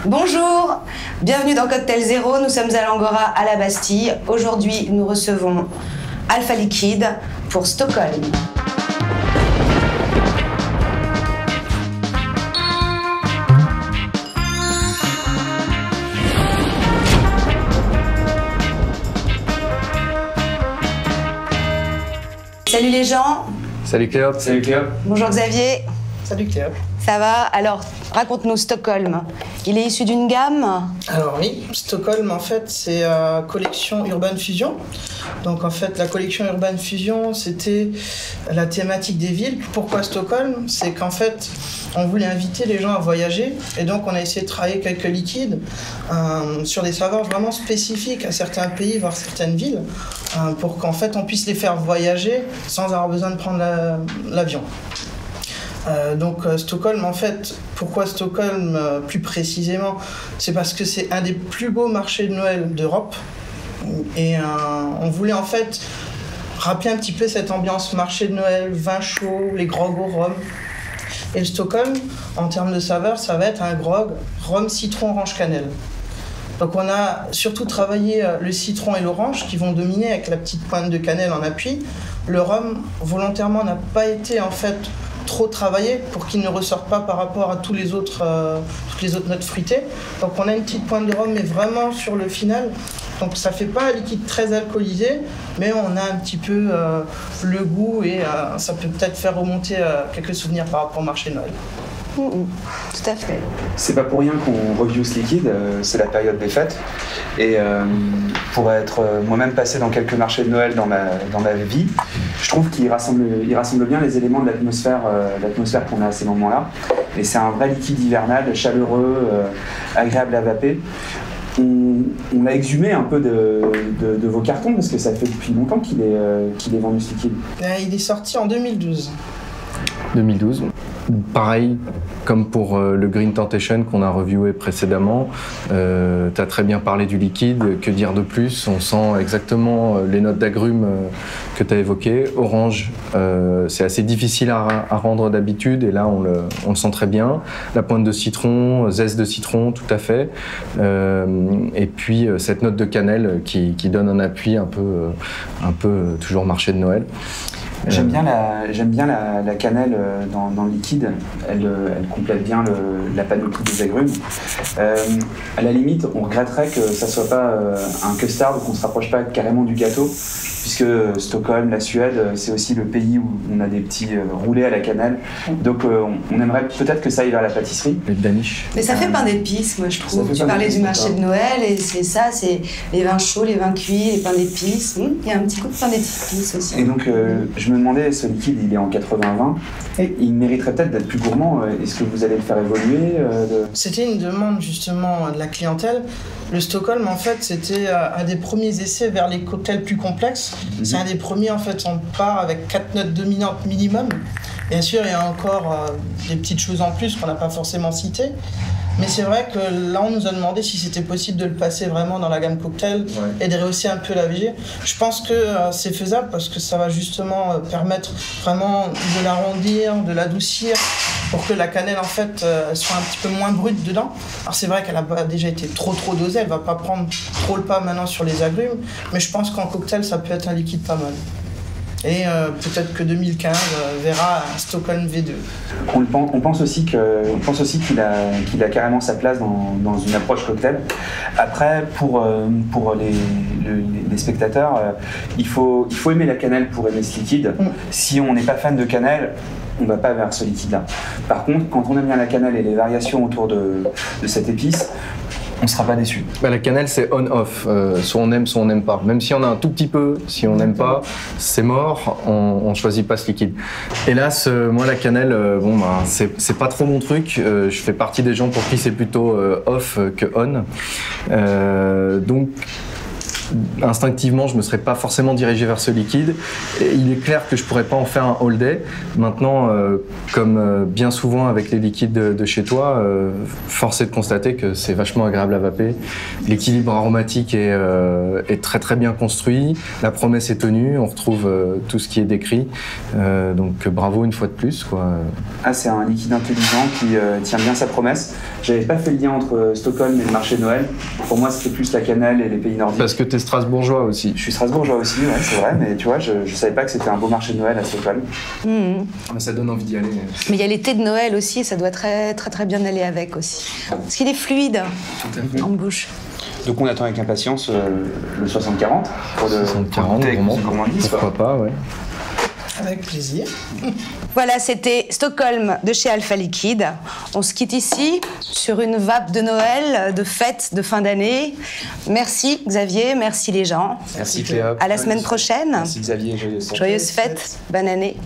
Bonjour, bienvenue dans Cocktail Zéro, nous sommes à l'Angora à la Bastille. Aujourd'hui, nous recevons Alpha Liquide pour Stockholm. Salut les gens. Salut Cléo. Salut Cléo. Bonjour Xavier. Salut Cléo. Ça va? Alors, raconte-nous Stockholm. Il est issu d'une gamme? Alors oui, Stockholm en fait c'est collection Urban Fusion. Donc en fait la collection Urban Fusion c'était la thématique des villes. Pourquoi Stockholm? C'est qu'en fait on voulait inviter les gens à voyager et donc on a essayé de travailler quelques liquides sur des saveurs vraiment spécifiques à certains pays, voire certaines villes, pour qu'en fait on puisse les faire voyager sans avoir besoin de prendre l'avion. Donc Stockholm, en fait, pourquoi Stockholm plus précisément? C'est parce que c'est un des plus beaux marchés de Noël d'Europe et on voulait en fait rappeler un petit peu cette ambiance marché de Noël, vin chaud, les grogs au rhum. Et le Stockholm, en termes de saveur, ça va être un grog rhum, citron, orange, cannelle. Donc on a surtout travaillé le citron et l'orange qui vont dominer avec la petite pointe de cannelle en appui. Le rhum, volontairement, n'a pas été en fait trop travaillé pour qu'il ne ressorte pas par rapport à toutes les autres notes fruitées. Donc on a une petite pointe de rhum mais vraiment sur le final. Donc ça fait pas un liquide très alcoolisé, mais on a un petit peu le goût et ça peut peut-être faire remonter quelques souvenirs par rapport au marché de Noël. Tout à fait. C'est pas pour rien qu'on review ce liquide, c'est la période des fêtes. Et pour être moi-même passé dans quelques marchés de Noël dans ma vie, je trouve qu'il rassemble bien les éléments de l'atmosphère qu'on a à ces moments-là. Et c'est un vrai liquide hivernal, chaleureux, agréable à vaper. On l'a exhumé un peu de vos cartons parce que ça fait depuis longtemps qu'il est vendu ce liquide. Il est sorti en 2012. 2012. Pareil, comme pour le Green Temptation qu'on a reviewé précédemment, tu as très bien parlé du liquide, que dire de plus? On sent exactement les notes d'agrumes que tu as évoquées. Orange, c'est assez difficile à rendre d'habitude et là on le sent très bien. La pointe de citron, zeste de citron, tout à fait. Et puis cette note de cannelle qui donne un appui un peu toujours marché de Noël. J'aime bien la cannelle dans le liquide, elle complète bien la panoplie des agrumes. À la limite, on regretterait que ça soit pas un custard, qu'on se rapproche pas carrément du gâteau, puisque Stockholm, la Suède, c'est aussi le pays où on a des petits roulés à la cannelle. Donc on aimerait peut-être que ça aille vers la pâtisserie. Les Danish. Mais ça fait pain d'épices, moi je trouve. Tu parlais du marché de Noël et c'est ça, c'est les vins chauds, les vins cuits, les pains d'épices. Il y a un petit coup de pain d'épices aussi. Et donc je me demandais, ce liquide il est en 80-20, et il mériterait peut-être d'être plus gourmand. Est-ce que vous allez le faire évoluer C'était une demande justement de la clientèle. Le Stockholm en fait c'était un des premiers essais vers les cocktails plus complexes. C'est un des premiers en fait, on part avec 4 notes dominantes minimum. Bien sûr il y a encore des petites choses en plus qu'on n'a pas forcément citées. Mais c'est vrai que là, on nous a demandé si c'était possible de le passer vraiment dans la gamme cocktail et de rehausser un peu la VG. Je pense que c'est faisable parce que ça va justement permettre vraiment de l'arrondir, de l'adoucir pour que la cannelle, en fait, soit un petit peu moins brute dedans. Alors c'est vrai qu'elle a déjà été trop dosée, elle va pas prendre trop le pas maintenant sur les agrumes, mais je pense qu'en cocktail, ça peut être un liquide pas mal. Et peut-être que 2015 verra un Stockholm V2. On pense aussi qu'il a carrément sa place dans une approche cocktail. Après, pour les spectateurs, il faut aimer la cannelle pour aimer ce liquide. Si on n'est pas fan de cannelle, on ne va pas vers ce liquide-là. Par contre, quand on aime bien la cannelle et les variations autour de cette épice, on ne sera pas déçu. La cannelle, c'est on-off. Soit on aime, soit on n'aime pas. Même si on a un tout petit peu, si on n'aime pas, c'est mort, on ne choisit pas ce liquide. Hélas, moi, la cannelle, c'est pas trop mon truc. Je fais partie des gens pour qui c'est plutôt off que on. Donc, instinctivement, je ne me serais pas forcément dirigé vers ce liquide. Et il est clair que je ne pourrais pas en faire un all day. Maintenant, comme bien souvent avec les liquides de chez toi, force est de constater que c'est vachement agréable à vaper. L'équilibre aromatique est très très bien construit. La promesse est tenue. On retrouve tout ce qui est décrit. Donc bravo une fois de plus, quoi. Ah, c'est un liquide intelligent qui tient bien sa promesse. J'avais pas fait le lien entre Stockholm et le marché de Noël. Pour moi, c'était plus la cannelle et les pays nordiques. Parce que t'es strasbourgeois aussi. Je suis strasbourgeois aussi, ouais, c'est vrai, mais tu vois, je savais pas que c'était un beau marché de Noël à Stockholm. Ça donne envie d'y aller. Mais il y a les thés de Noël aussi, et ça doit très très très bien aller avec aussi. Parce qu'il est fluide en bouche. Donc on attend avec impatience le 60-40 pour le 60-40, pourquoi pas, ouais. Avec plaisir. Voilà, c'était Stockholm de chez Alpha Liquide. On se quitte ici sur une vape de Noël, de fête, de fin d'année. Merci Xavier, merci les gens. Merci Cléa. À la semaine prochaine. Merci Xavier, Joyeuse fête, bonne année.